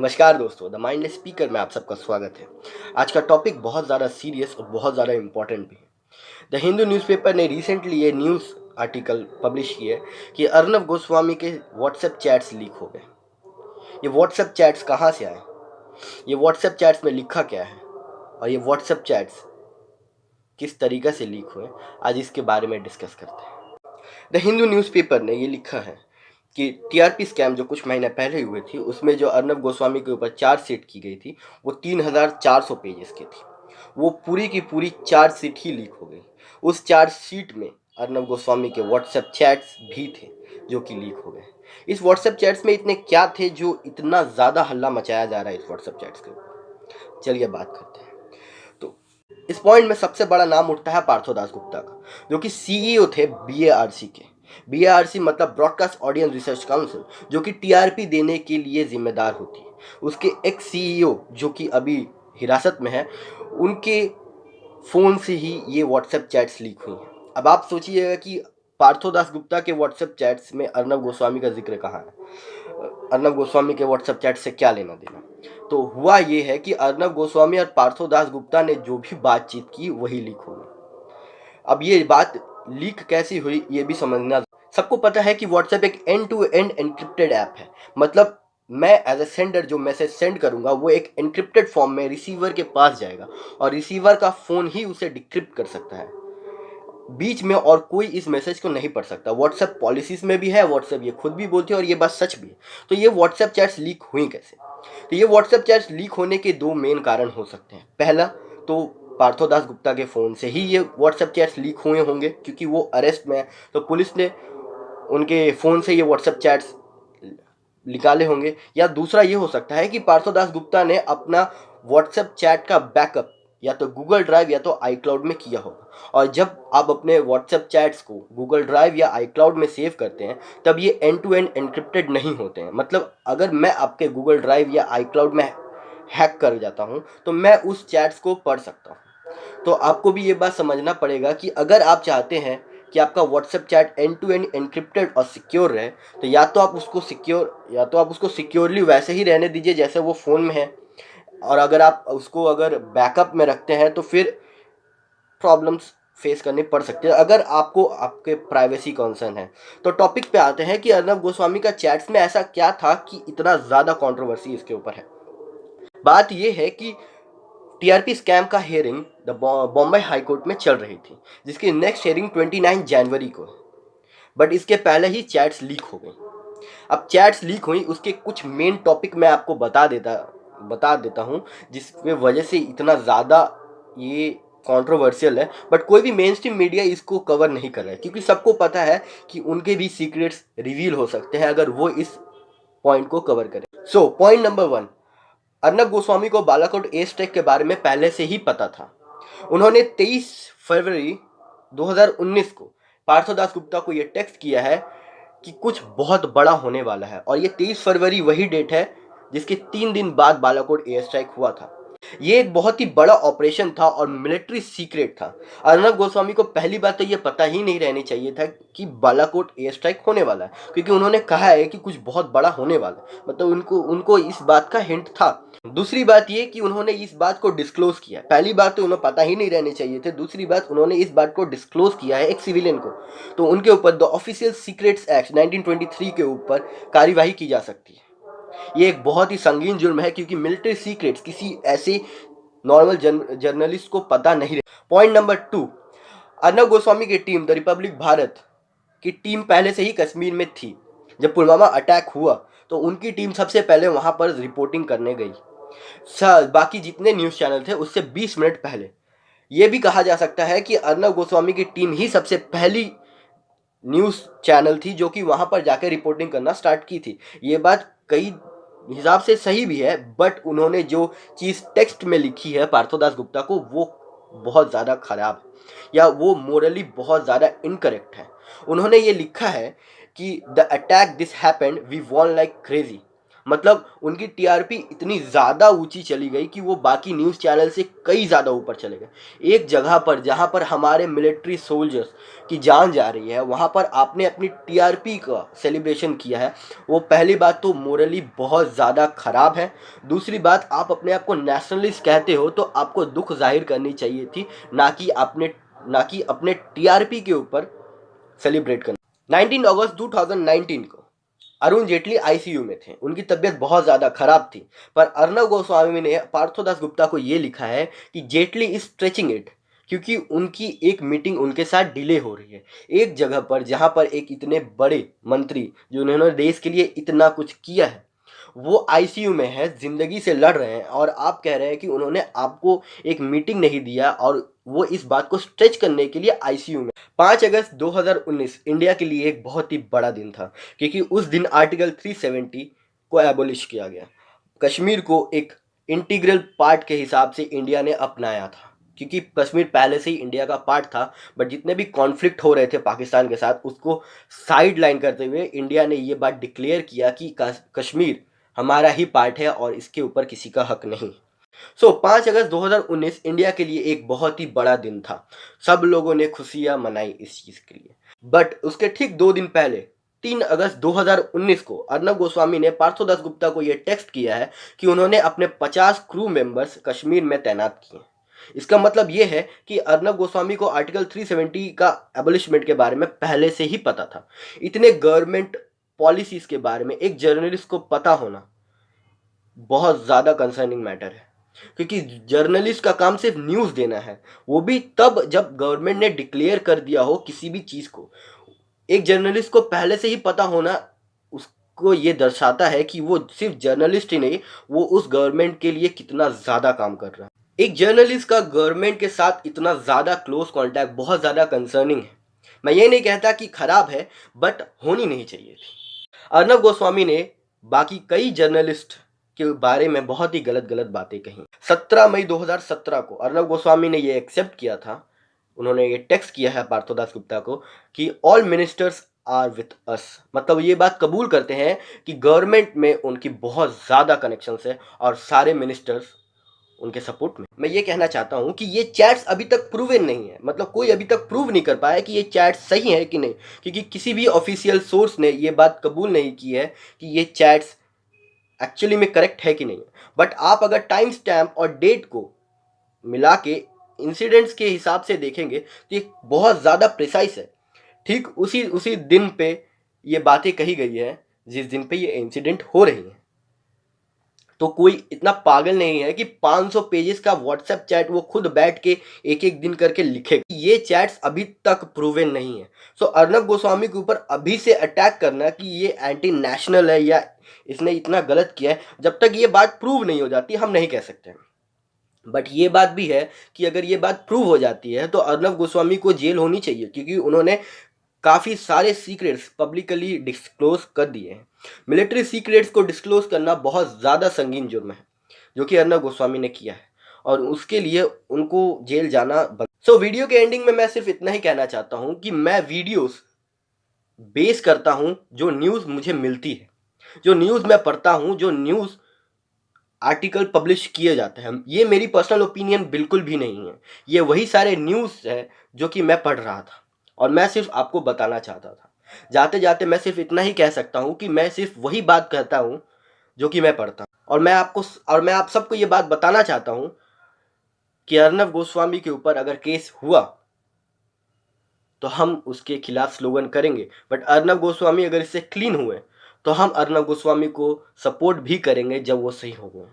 नमस्कार दोस्तों, the mindless speaker में आप सबका स्वागत है। आज का टॉपिक बहुत ज़्यादा सीरियस और बहुत ज़्यादा इम्पोर्टेंट भी है। द हिंदू न्यूज़पेपर ने रिसेंटली ये न्यूज़ आर्टिकल पब्लिश किया है कि अर्नब गोस्वामी के व्हाट्सएप चैट्स लीक हो गए। ये व्हाट्सएप चैट्स कहाँ से आए, ये व्हाट्सएप चैट्स में लिखा क्या है और ये व्हाट्सएप चैट्स किस तरीके से लीक हुए, आज इसके बारे में डिस्कस करते हैं। द हिंदू न्यूज़पेपर ने ये लिखा है कि टीआरपी स्कैम जो कुछ महीने पहले हुए थी, उसमें जो अर्नब गोस्वामी के ऊपर चार्जशीट की गई थी वो 3,400 पेजेस की थी। वो पूरी की पूरी चार्जशीट ही लीक हो गई। उस चार्जशीट में अर्नब गोस्वामी के व्हाट्सएप चैट्स भी थे जो कि लीक हो गए। इस व्हाट्सएप चैट्स में इतने क्या थे जो इतना ज़्यादा हल्ला मचाया जा रहा है इस व्हाट्सएप चैट्स के ऊपर। चलिए बात करते हैं। तो इस पॉइंट में सबसे बड़ा नाम उठता है पार्थोदास गुप्ता का, जो कि सीईओ थे बीएआरसी के। बीएआरसी मतलब ब्रॉडकास्ट ऑडियंस रिसर्च काउंसिल, जो कि टीआरपी देने के लिए जिम्मेदार होती है। उसके एक्स सीईओ जो कि अभी हिरासत में है, उनके फ़ोन से ही ये व्हाट्सएप चैट्स लीक हुई हैं। अब आप सोचिएगा कि पार्थोदास गुप्ता के व्हाट्सएप चैट्स में अर्नब गोस्वामी का जिक्र कहाँ है। अर्नब गोस्वामी के व्हाट्सएप चैट से क्या लेना देना। तो हुआ ये है कि अर्नब गोस्वामी और पार्थोदास गुप्ता ने जो भी बातचीत की वही लीक हो गई। अब ये बात लीक कैसी हुई ये भी समझना। सबको पता है कि व्हाट्सएप एक end to end encrypted app है। मतलब मैं एज ए सेंडर जो मैसेज सेंड करूंगा वो एक एन्क्रिप्टेड फॉर्म में रिसीवर के पास जाएगा और रिसीवर का फ़ोन ही उसे डिक्रिप्ट कर सकता है। बीच में और कोई इस मैसेज को नहीं पढ़ सकता। व्हाट्सएप पॉलिसीज में भी है, व्हाट्सएप ये खुद भी बोलती है और ये बात सच भी है। तो ये व्हाट्सएप चैट्स लीक हुई कैसे? तो ये व्हाट्सएप चैट्स लीक होने के दो मेन कारण हो सकते हैं। पहला तो पार्थोदास गुप्ता के फ़ोन से ही ये व्हाट्सएप चैट्स लीक हुए होंगे, क्योंकि वो अरेस्ट में है तो पुलिस ने उनके फ़ोन से ये व्हाट्सएप चैट्स निकाले होंगे। या दूसरा ये हो सकता है कि पार्थोदास गुप्ता ने अपना व्हाट्सएप चैट का बैकअप या तो गूगल ड्राइव या तो आई क्लाउड में किया होगा, और जब आप अपने व्हाट्सएप चैट्स को गूगल ड्राइव या आई क्लाउड में सेव करते हैं तब ये एंड टू एंड एन्क्रिप्टेड नहीं होते हैं। मतलब अगर मैं आपके गूगल ड्राइव या आई क्लाउड में हैक कर जाता हूँ तो मैं उस चैट्स को पढ़ सकता हूँ। तो आपको भी ये बात समझना पड़ेगा कि अगर आप चाहते हैं कि आपका WhatsApp chat end to end encrypted और सिक्योर रहे, तो या तो आप उसको सिक्योरली वैसे ही रहने दीजिए जैसे वो फ़ोन में है, और अगर आप उसको अगर बैकअप में रखते हैं तो फिर प्रॉब्लम्स फेस करने पड़ सकते हैं अगर आपको आपके प्राइवेसी कंसर्न है। तो टॉपिक पे आते हैं कि अर्नब गोस्वामी का चैट्स में ऐसा क्या था कि इतना ज़्यादा कंट्रोवर्सी इसके ऊपर है। बात ये है कि टीआरपी स्कैम का हियरिंग बॉम्बे हाई कोर्ट में चल रही थी, जिसकी नेक्स्ट हियरिंग 29 जनवरी को है। बट इसके पहले ही चैट्स लीक हो गई। अब चैट्स लीक हुई, उसके कुछ मेन टॉपिक मैं आपको बता देता हूँ जिसकी वजह से इतना ज़्यादा ये कंट्रोवर्शियल है। बट कोई भी मेन स्ट्रीम मीडिया इसको कवर नहीं कर रहा है, क्योंकि सबको पता है कि उनके भी सीक्रेट्स रिवील हो सकते हैं अगर वो इस पॉइंट को कवर करें। So point number 1, Arnab Goswami को बालाकोट एयर स्ट्राइक के बारे में पहले से ही पता था। उन्होंने 23 फरवरी 2019 को पार्थोदास गुप्ता को यह टेक्स्ट किया है कि कुछ बहुत बड़ा होने वाला है, और ये 23 फरवरी वही डेट है जिसके 3 दिन बाद बालाकोट एयर स्ट्राइक हुआ था। ये एक बहुत ही बड़ा ऑपरेशन था और मिलिट्री सीक्रेट था। अर्नब गोस्वामी को पहली बात तो ये पता ही नहीं रहनी चाहिए था कि बालाकोट एयर स्ट्राइक होने वाला है, क्योंकि उन्होंने कहा है कि कुछ बहुत बड़ा होने वाला है, मतलब उनको इस बात का हिंट था। दूसरी बात ये कि उन्होंने इस बात को डिस्क्लोज किया। पहली बात तो उन्हें पता ही नहीं रहने चाहिए थे, दूसरी बात उन्होंने इस बात को डिस्क्लोज किया है एक सिविलियन को, तो उनके ऊपर द ऑफिशियल सीक्रेट्स एक्ट 1923 के ऊपर कार्यवाही की जा सकती है। ये एक बहुत ही संगीन जुर्म है, क्योंकि मिलिट्री सीक्रेट्स किसी ऐसे नॉर्मल जर्नलिस्ट को पता नहीं रहे। पॉइंट नंबर 2, अर्नब गोस्वामी की टीम द रिपब्लिक भारत की टीम पहले से ही कश्मीर में थी। जब पुलवामा अटैक हुआ तो उनकी टीम सबसे पहले वहां पर रिपोर्टिंग करने गई, बाकी जितने न्यूज़ चैनल थे उससे 20 मिनट पहले। ये भी कहा जा सकता है कि अर्नब गोस्वामी की टीम ही सबसे पहली न्यूज़ चैनल थी जो कि वहां पर जाकर रिपोर्टिंग करना स्टार्ट की थी। ये बात कई हिसाब से सही भी है, बट उन्होंने जो चीज़ टेक्स्ट में लिखी है पार्थोदास गुप्ता को वो बहुत ज़्यादा खराब है, या वो मोरली बहुत ज़्यादा इनकरेक्ट है। उन्होंने ये लिखा है कि the attack this happened we won like crazy, मतलब उनकी टीआरपी इतनी ज़्यादा ऊंची चली गई कि वो बाकी न्यूज़ चैनल से कई ज़्यादा ऊपर चले गए। एक जगह पर जहाँ पर हमारे मिलिट्री सोल्जर्स की जान जा रही है, वहाँ पर आपने अपनी टीआरपी का सेलिब्रेशन किया है, वो पहली बात तो मोरली बहुत ज़्यादा ख़राब है। दूसरी बात, आप अपने आप को नेशनलिस्ट कहते हो तो आपको दुख जाहिर करनी चाहिए थी, ना कि अपने टीआरपी के ऊपर सेलिब्रेट करना। 19 अगस्त 2019 को अरुण जेटली आईसीयू में थे। उनकी तबीयत बहुत ज़्यादा खराब थी, पर अर्नब गोस्वामी ने पार्थोदास गुप्ता को ये लिखा है कि जेटली इज स्ट्रेचिंग इट, क्योंकि उनकी एक मीटिंग उनके साथ डिले हो रही है। एक जगह पर जहाँ पर एक इतने बड़े मंत्री जिन्होंने देश के लिए इतना कुछ किया है, वो आईसीयू में है, जिंदगी से लड़ रहे हैं, और आप कह रहे हैं कि उन्होंने आपको एक मीटिंग नहीं दिया और वो इस बात को स्ट्रेच करने के लिए आईसीयू में। 5 अगस्त 2019 इंडिया के लिए एक बहुत ही बड़ा दिन था, क्योंकि उस दिन आर्टिकल 370 को एबोलिश किया गया। कश्मीर को एक इंटीग्रल पार्ट के हिसाब से इंडिया ने अपनाया था, क्योंकि कश्मीर पहले से ही इंडिया का पार्ट था, बट जितने भी कॉन्फ्लिक्ट हो रहे थे पाकिस्तान के साथ, उसको साइड लाइन करते हुए इंडिया ने ये बात डिक्लेयर किया कि कश्मीर हमारा ही पार्ट है और इसके ऊपर किसी का हक नहीं। 5 अगस्त 2019 इंडिया के लिए एक बहुत ही बड़ा दिन था। सब लोगों ने खुशियां मनाई इस चीज़ के लिए। बट उसके ठीक 2 दिन पहले 3 अगस्त 2019 को अर्नब गोस्वामी ने पार्थोदास गुप्ता को यह टेक्स्ट किया है कि उन्होंने अपने 50 क्रू मेंबर्स कश्मीर में तैनात किए। इसका मतलब यह है कि अर्नब गोस्वामी को आर्टिकल 370 का एबोलिशमेंट के बारे में पहले से ही पता था। इतने गवर्नमेंट पॉलिसीज के बारे में एक जर्नलिस्ट को पता होना बहुत ज़्यादा कंसर्निंग मैटर है, क्योंकि जर्नलिस्ट का काम सिर्फ न्यूज़ देना है, वो भी तब जब गवर्नमेंट ने डिक्लेयर कर दिया हो किसी भी चीज़ को। एक जर्नलिस्ट को पहले से ही पता होना उसको ये दर्शाता है कि वो सिर्फ जर्नलिस्ट ही नहीं, वो उस गवर्नमेंट के लिए कितना ज़्यादा काम कर रहा है। एक जर्नलिस्ट का गवर्नमेंट के साथ इतना ज़्यादा क्लोज कॉन्टैक्ट बहुत ज़्यादा कंसर्निंग है। मैं ये नहीं कहता कि खराब है, बट होनी नहीं चाहिए थी। अर्नब गोस्वामी ने बाकी कई जर्नलिस्ट के बारे में बहुत ही गलत गलत बातें कही। 17 मई 2017 को अर्नब गोस्वामी ने ये एक्सेप्ट किया था, उन्होंने ये टेक्स्ट किया है पार्थोदास गुप्ता को कि all ministers are with us, मतलब ये बात कबूल करते हैं कि गवर्नमेंट में उनकी बहुत ज़्यादा कनेक्शंस है और सारे मिनिस्टर्स उनके सपोर्ट में। मैं ये कहना चाहता हूँ कि ये चैट्स अभी तक प्रूवन नहीं है, मतलब कोई अभी तक प्रूव नहीं कर पाया कि ये चैट्स सही है कि नहीं, क्योंकि किसी भी ऑफिशियल सोर्स ने ये बात कबूल नहीं की है कि ये चैट्स एक्चुअली में करेक्ट है कि नहीं। बट आप अगर टाइम स्टैम्प और डेट को मिला के इंसिडेंट्स के हिसाब से देखेंगे तो ये बहुत ज़्यादा प्रिसाइस है। ठीक उसी उसी दिन पे ये बातें कही गई है जिस दिन पे ये इंसिडेंट हो रही है। तो कोई इतना पागल नहीं है कि 500 पेजेस का व्हाट्सएप चैट वो खुद बैठ के एक एक दिन करके लिखे। ये चैट्स अभी तक प्रूवन नहीं है। सो अर्नब गोस्वामी के ऊपर अभी से अटैक करना कि ये एंटी नेशनल है या इसने इतना गलत किया है, जब तक ये बात प्रूव नहीं हो जाती हम नहीं कह सकते। बट ये बात भी है कि अगर ये बात प्रूव हो जाती है तो अर्नब गोस्वामी को जेल होनी चाहिए, क्योंकि उन्होंने काफ़ी सारे सीक्रेट्स पब्लिकली डिस्क्लोज कर दिए हैं। मिलिट्री सीक्रेट्स को डिस्क्लोज करना बहुत ज़्यादा संगीन जुर्म है, जो कि अर्नब गोस्वामी ने किया है, और उसके लिए उनको जेल जाना बंद। वीडियो के एंडिंग में मैं सिर्फ इतना ही कहना चाहता हूँ कि मैं वीडियोस बेस करता हूँ जो न्यूज़ मुझे मिलती है, जो न्यूज़ मैं पढ़ता हूँ, जो न्यूज़ आर्टिकल पब्लिश किए जाते हैं। ये मेरी पर्सनल ओपिनियन बिल्कुल भी नहीं है, ये वही सारे न्यूज़ है जो कि मैं पढ़ रहा था और मैं सिर्फ आपको बताना चाहता था। जाते जाते मैं सिर्फ इतना ही कह सकता हूँ कि मैं सिर्फ वही बात कहता हूँ जो कि मैं पढ़ता हूँ, और मैं आप सबको ये बात बताना चाहता हूँ कि अर्नब गोस्वामी के ऊपर अगर केस हुआ तो हम उसके खिलाफ स्लोगन करेंगे, बट अर्नब गोस्वामी अगर इससे क्लीन हुए तो हम अर्नब गोस्वामी को सपोर्ट भी करेंगे जब वो सही हो गए।